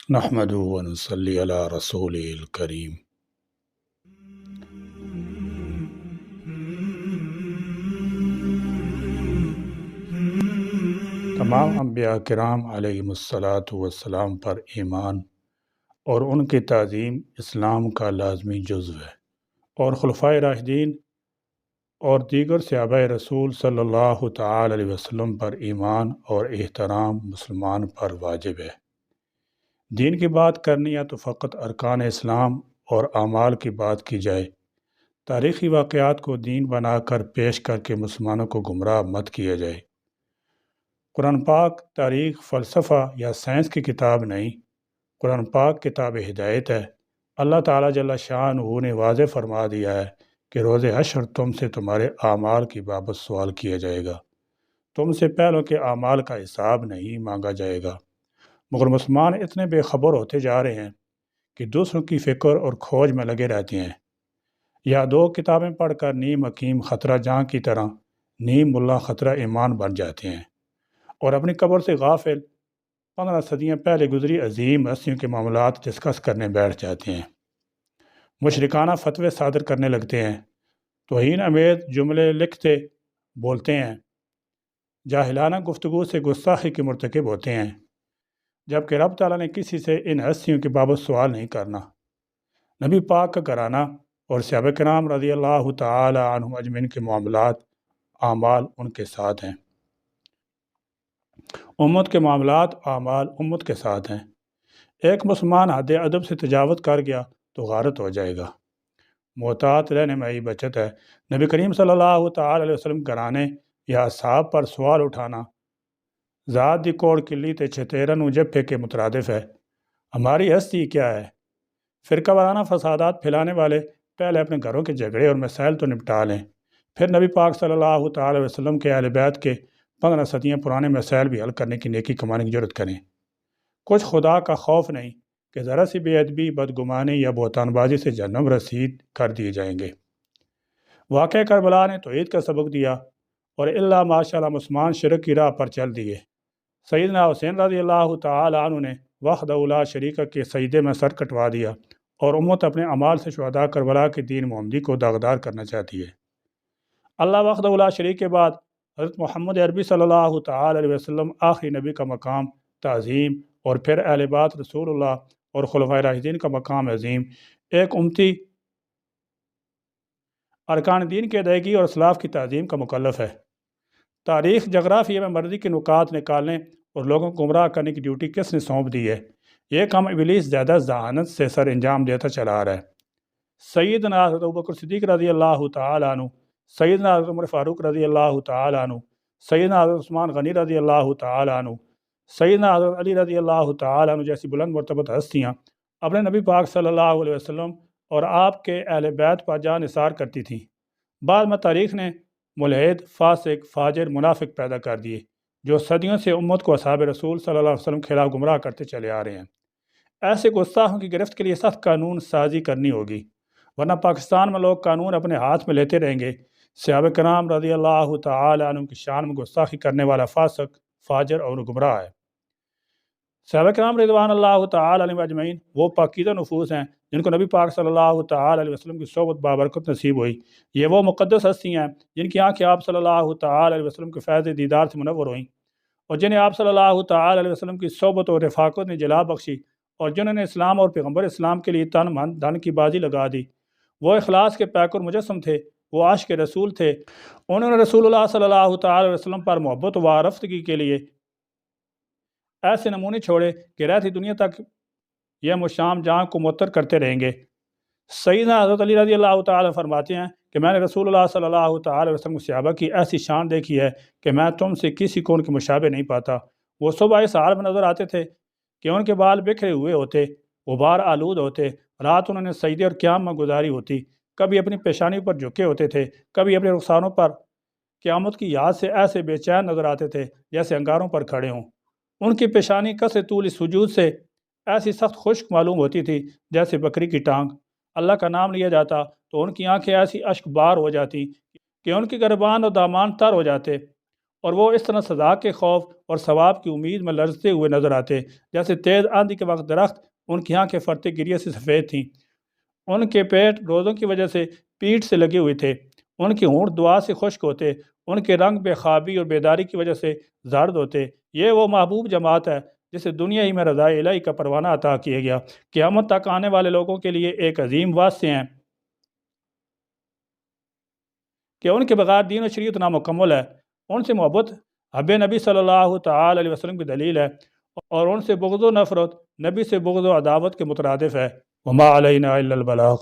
نحمدہ و نصلی علی رسولہ الکریم۔ تمام انبیاء کرام علیہم الصلاۃ والسلام پر ایمان اور ان کی تعظیم اسلام کا لازمی جزو ہے، اور خلفائے راشدین اور دیگر صحابہ رسول صلی اللہ تعالی علیہ وسلم پر ایمان اور احترام مسلمان پر واجب ہے۔ دین کی بات کرنی ہے تو فقط ارکان اسلام اور اعمال کی بات کی جائے۔ تاریخی واقعات کو دین بنا کر پیش کر کے مسلمانوں کو گمراہ مت کیا جائے۔ قرآن پاک تاریخ، فلسفہ یا سائنس کی کتاب نہیں، قرآن پاک کتاب ہدایت ہے۔ اللہ تعالیٰ جل شانہ نے واضح فرما دیا ہے کہ روز حشر تم سے تمہارے اعمال کی بابت سوال کیا جائے گا، تم سے پہلوں کے اعمال کا حساب نہیں مانگا جائے گا۔ مگر مسلمان اتنے بے خبر ہوتے جا رہے ہیں کہ دوسروں کی فکر اور کھوج میں لگے رہتے ہیں، یا دو کتابیں پڑھ کر نیم حکیم خطرہ جاں کی طرح نیم ملا خطرہ ایمان بن جاتے ہیں، اور اپنی قبر سے غافل 15 صدیاں پہلے گزری عظیم ہستیوں کے معاملات ڈسکس کرنے بیٹھ جاتے ہیں، مشرکانہ فتوے صادر کرنے لگتے ہیں، توہین امیز جملے لکھتے بولتے ہیں، جاہلانہ گفتگو سے گستاخی کے مرتکب ہوتے ہیں، جبکہ رب تعالیٰ نے کسی سے ان ہستیوں کی بابت سوال نہیں کرنا۔ نبی پاک کا گھرانہ اور صحابہ کرام رضی اللہ تعالی عنہم اجمعین کے معاملات اعمال ان کے ساتھ ہیں، امت کے معاملات اعمال امت کے ساتھ ہیں۔ ایک مسلمان حد ادب سے تجاوز کر گیا تو غارت ہو جائے گا۔ محتاط رہنے میں ہی بچت ہے۔ نبی کریم صلی اللہ تعالی علیہ وسلم گھرانے یا اصحاب پر سوال اٹھانا ذات دی کوڑ کلی تے چھتیرن جبھے کے مترادف ہے۔ ہماری ہستی کیا ہے؟ فرقہ وارانہ فسادات پھیلانے والے پہلے اپنے گھروں کے جھگڑے اور مسائل تو نپٹا لیں، پھر نبی پاک صلی اللہ تعالی علیہ وسلم کے اہل بیت کے 15 صدیاں پرانے مسائل بھی حل کرنے کی نیکی کمانے کی ضرورت کریں۔ کچھ خدا کا خوف نہیں کہ ذرا سی بے ادبی، بدگمانی یا بہتان بازی سے جہنم رسید کر دیے جائیں گے۔ واقعہ کربلا نے توحید کا سبق دیا، اور اللہ ماشاء اللہ مسلمان شرک کی راہ پر چل دیے۔ سیدنا حسین رضی اللہ تعالی عنہ نے وحدہ لا شریک کے سجدے میں سر کٹوا دیا، اور امت اپنے اعمال سے شہداء کربلا کے دین محمدی کو داغدار کرنا چاہتی ہے۔ اللہ وحدہ لا شریک کے بعد حضرت محمد عربی صلی اللہ تعالی علیہ وسلم آخری نبی کا مقام تعظیم، اور پھر اہل بیت رسول اللہ اور خلفائے راشدین کا مقام عظیم ایک امتی ارکان دین کی ادائیگی اور اسلاف کی تعظیم کا مکلف ہے۔ تاریخ جغرافیہ میں مرضی کے نکات نکالنے اور لوگوں کو گمراہ کرنے کی ڈیوٹی کس نے سونپ دی ہے؟ یہ کام ابلیس زیادہ ذہانت سے سر انجام دیتا چلا آ رہا ہے۔ سیدنا حضرت ابوبکر صدیق رضی اللہ تعالی عنہ، سیدنا حضرت عمر فاروق رضی اللہ تعالی عنہ، سیدنا حضرت عثمان غنی رضی اللہ تعالی عنہ، سیدنا حضرت علی رضی اللہ تعالی عنہ جیسی بلند مرتبت ہستیاں اپنے نبی پاک صلی اللہ علیہ وسلم اور آپ کے اہل بیت پر جان نثار کرتی تھیں۔ بعد میں تاریخ نے ملحد، فاسق، فاجر، منافق پیدا کر دیے جو صدیوں سے امت کو اصحاب رسول صلی اللہ علیہ وسلم کے خلاف گمراہ کرتے چلے آ رہے ہیں۔ ایسے گستاخوں کی گرفت کے لیے سخت قانون سازی کرنی ہوگی، ورنہ پاکستان میں لوگ قانون اپنے ہاتھ میں لیتے رہیں گے۔ صحابہ کرام رضی اللہ تعالی عنہ کی شان میں گستاخی کرنے والا فاسق، فاجر اور گمراہ ہے۔ صحابہ کرام رضوان اللہ تعالی علیہم اجمعین وہ پاکیزہ نفوس ہیں جن کو نبی پاک صلی اللہ تعالی علیہ وسلم کی صحبت بابرکت نصیب ہوئی۔ یہ وہ مقدس ہستی ہیں جن کی آنکھیں آپ صلی اللہ تعالی علیہ وسلم کے فیض دیدار سے منور ہوئیں، اور جنہیں آپ صلی اللہ تعالی علیہ وسلم کی صحبت اور رفاقت نے جلا بخشی، اور جنہوں نے اسلام اور پیغمبر اسلام کے لیے تن من دھن کی بازی لگا دی۔ وہ اخلاص کے پیکر مجسم تھے، وہ عاشق رسول تھے۔ انہوں نے رسول اللہ صلی اللہ تعالی علیہ وسلم پر محبت و آرافتگی کے لیے ایسے نمونے چھوڑے کہ رہتی دنیا تک یہ مشام جہاں کو معطر کرتے رہیں گے۔ سیدنا حضرت علی رضی اللہ تعالی فرماتے ہیں کہ میں نے رسول اللہ صلی اللہ تعالی وسلم کے صحابہ کی ایسی شان دیکھی ہے کہ میں تم سے کسی کو ان کے مشابہ نہیں پاتا۔ وہ صبح اس حال میں نظر آتے تھے کہ ان کے بال بکھرے ہوئے ہوتے، غبار آلود ہوتے، رات انہوں نے سجدے اور قیام میں گزاری ہوتی، کبھی اپنی پیشانی پر جھکے ہوتے تھے، کبھی اپنے رخساروں پر قیامت کی یاد سے ایسے بے چین نظر آتے تھے جیسے انگاروں پر کھڑے ہوں۔ ان کی پیشانی کثر طول سجود سے ایسی سخت خشک معلوم ہوتی تھی جیسے بکری کی ٹانگ۔ اللہ کا نام لیا جاتا تو ان کی آنکھیں ایسی اشک بار ہو جاتی کہ ان کے گربان اور دامان تر ہو جاتے، اور وہ اس طرح سزا کے خوف اور ثواب کی امید میں لرزتے ہوئے نظر آتے جیسے تیز آندھی کے وقت درخت ان کی آنکھیں فرتے گریے سے سفید تھیں، ان کے پیٹ روزوں کی وجہ سے پیٹ سے لگے ہوئے تھے، ان کے ہونٹ دعا سے خشک ہوتے، ان کے رنگ بے خوابی اور بیداری کی وجہ سے زرد ہوتے۔ یہ وہ محبوب جماعت ہے جسے دنیا ہی میں رضائے الہی کا پروانہ عطا کیا گیا۔ قیامت تک آنے والے لوگوں کے لیے ایک عظیم واسطے ہیں کہ ان کے بغیر دین و شریعت نامکمل ہے۔ ان سے محبت حب نبی صلی اللہ تعالی علیہ وسلم کی دلیل ہے، اور ان سے بغض و نفرت نبی سے بغض و عداوت کے مترادف ہے۔ وما علینا الا البلاغ۔